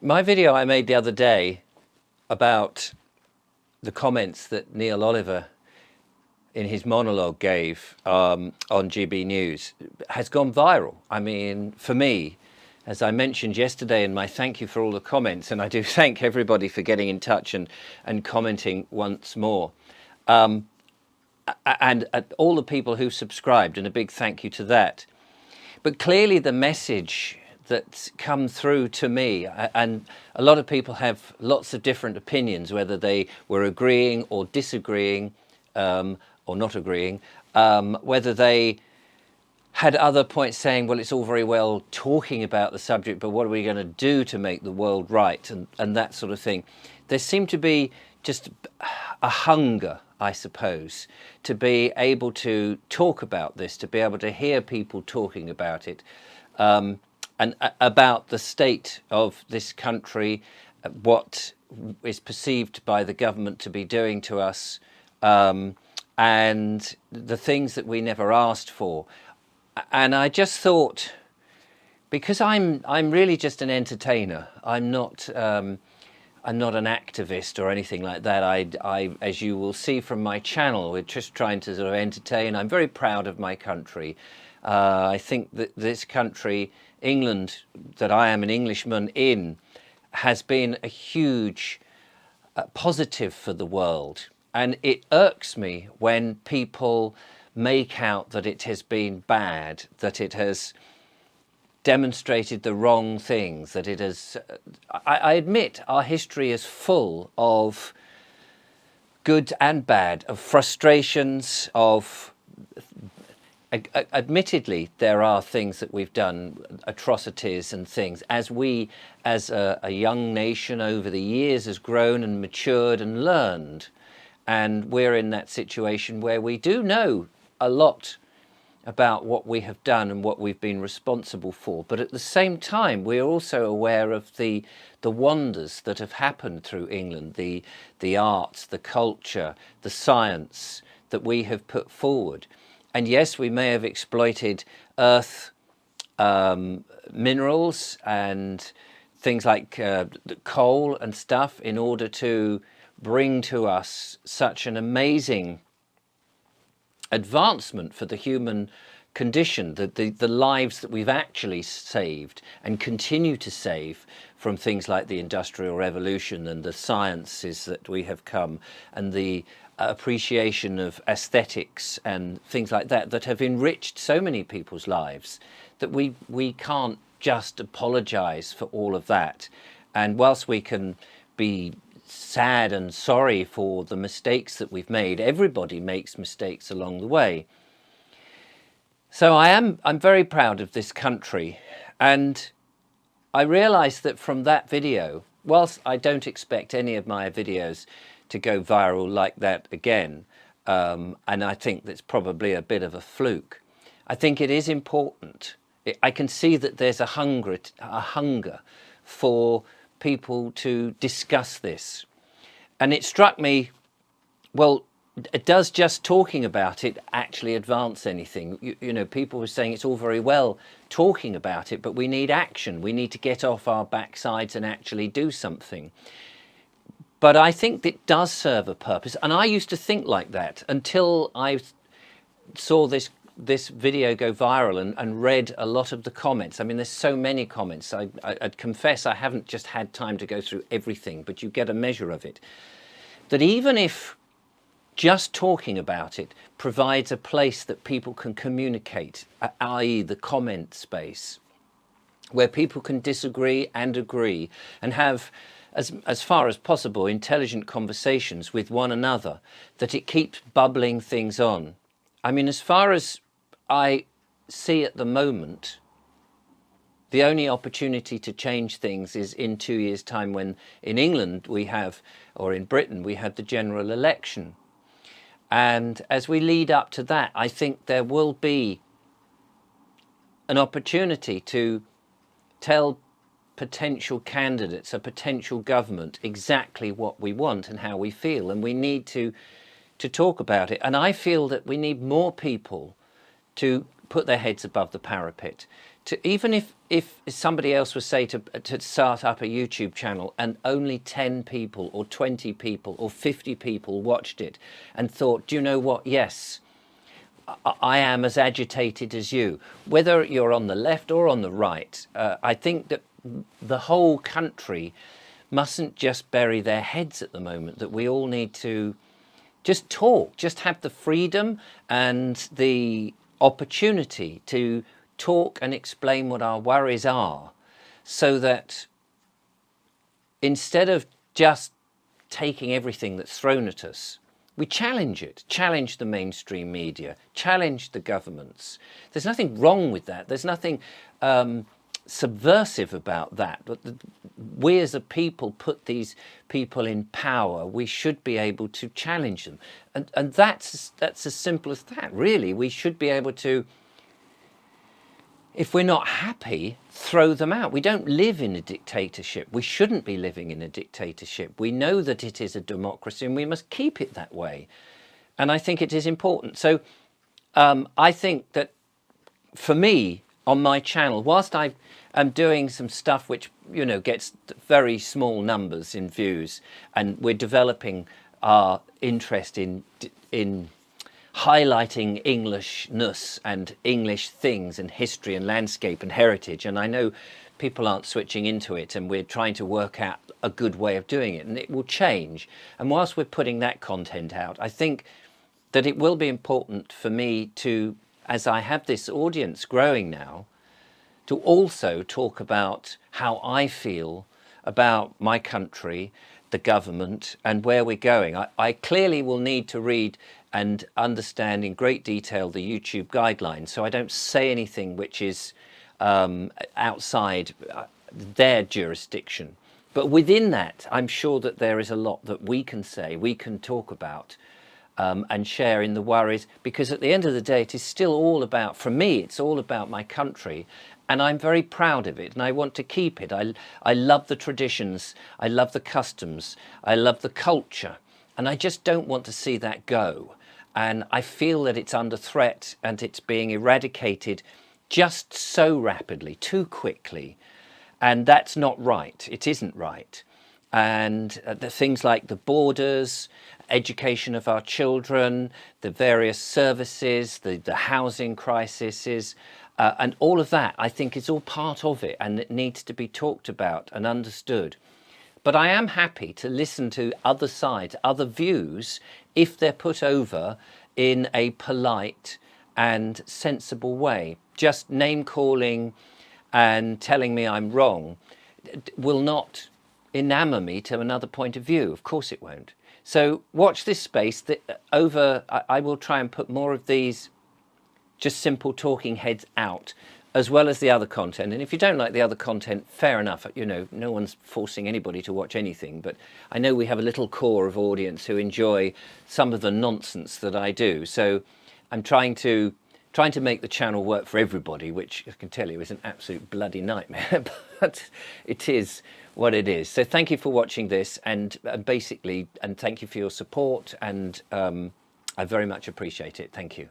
My video I made the other day about the comments that Neil Oliver in his monologue gave on GB News has gone viral. I mean, for me, as I mentioned yesterday in my thank you for all the comments, and I do thank everybody for getting in touch and commenting once more, and all the people who subscribed, and a big thank you to that. But clearly the message that's come through to me, and a lot of people have lots of different opinions, whether they were agreeing or disagreeing, or not agreeing, whether they had other points saying, well, it's all very well talking about the subject, but what are we going to do to make the world right, and that sort of thing. There seemed to be just a hunger, I suppose, to be able to talk about this, to be able to hear people talking about it, and about the state of this country, what is perceived by the government to be doing to us, and the things that we never asked for. And I just thought, because I'm really just an entertainer, I'm not an activist or anything like that. I, as you will see from my channel, we're just trying to sort of entertain. I'm very proud of my country. I think that this country, England, that I am an Englishman in, has been a huge positive for the world. And it irks me when people make out that it has been bad, that it has demonstrated the wrong things, that it has... I admit our history is full of good and bad, of frustrations, of... Admittedly, there are things that we've done, atrocities and things. As we, as a young nation over the years, has grown and matured and learned, and we're in that situation where we do know a lot about what we have done and what we've been responsible for. But at the same time, we're also aware of the wonders that have happened through England, the arts, the culture, the science that we have put forward. And yes, we may have exploited earth minerals and things like coal and stuff in order to bring to us such an amazing advancement for the human condition, the lives that we've actually saved and continue to save from things like the Industrial Revolution and the sciences that we have come, and the appreciation of aesthetics and things like that that have enriched so many people's lives, that we can't just apologize for all of that. And whilst we can be sad and sorry for the mistakes that we've made, everybody makes mistakes along the way. So I'm very proud of this country, and I realized that from that video, whilst I don't expect any of my videos to go viral like that again, and I think that's probably a bit of a fluke, I think it is important. I can see that there's a hunger for people to discuss this. And it struck me, well, does just talking about it actually advance anything? You know, people were saying it's all very well talking about it, but we need action. We need to get off our backsides and actually do something. But I think it does serve a purpose. And I used to think like that until I saw this video go viral and read a lot of the comments. I mean, there's so many comments. I'd confess I haven't just had time to go through everything, but you get a measure of it. That even if just talking about it provides a place that people can communicate, i.e. the comment space, where people can disagree and agree and have, as far as possible, intelligent conversations with one another, that it keeps bubbling things on. I mean, as far as I see at the moment, the only opportunity to change things is in 2 years' time, when in England we have, or in Britain, we have the general election. And as we lead up to that, I think there will be an opportunity to tell potential candidates, a potential government, exactly what we want and how we feel. And we need to talk about it. And I feel that we need more people to put their heads above the parapet, even if somebody else was say to start up a YouTube channel and only 10 people or 20 people or 50 people watched it and thought, do you know what, yes, I am as agitated as you, whether you're on the left or on the right. I think that the whole country mustn't just bury their heads at the moment, that we all need to just talk, just have the freedom and the opportunity to talk and explain what our worries are, so that instead of just taking everything that's thrown at us, we challenge it, challenge the mainstream media, challenge the governments. There's nothing wrong with that. There's nothing subversive about that. But we as a people put these people in power. We should be able to challenge them. And that's as simple as that, really. We should be able to, if we're not happy, throw them out. We don't live in a dictatorship. We shouldn't be living in a dictatorship. We know that it is a democracy and we must keep it that way. And I think it is important. So I think that for me, on my channel, whilst I am doing some stuff which, you know, gets very small numbers in views, and we're developing our interest in highlighting Englishness and English things and history and landscape and heritage. And I know people aren't switching into it, and we're trying to work out a good way of doing it, and it will change. And whilst we're putting that content out, I think that it will be important for me to, as I have this audience growing now, to also talk about how I feel about my country, the government, and where we're going. I clearly will need to read and understand in great detail the YouTube guidelines, so I don't say anything which is outside their jurisdiction. But within that, I'm sure that there is a lot that we can say, we can talk about, and share in the worries, because at the end of the day, it is still all about, for me, it's all about my country, and I'm very proud of it, and I want to keep it. I love the traditions, I love the customs, I love the culture, and I just don't want to see that go. And I feel that it's under threat and it's being eradicated just so rapidly, too quickly, and that's not right. It isn't right. And the things like the borders, education of our children, the various services, the housing crises, and all of that, I think is all part of it, and it needs to be talked about and understood. But I am happy to listen to other sides, other views, if they're put over in a polite and sensible way. Just name calling and telling me I'm wrong will not enamour me to another point of view. Of course it won't. So watch this space. I will try and put more of these just simple talking heads out, as well as the other content. And if you don't like the other content, fair enough. You know, no one's forcing anybody to watch anything, but I know we have a little core of audience who enjoy some of the nonsense that I do. So I'm trying to make the channel work for everybody, which I can tell you is an absolute bloody nightmare, but it is what it is. So thank you for watching this, and basically, and thank you for your support, and I very much appreciate it. Thank you.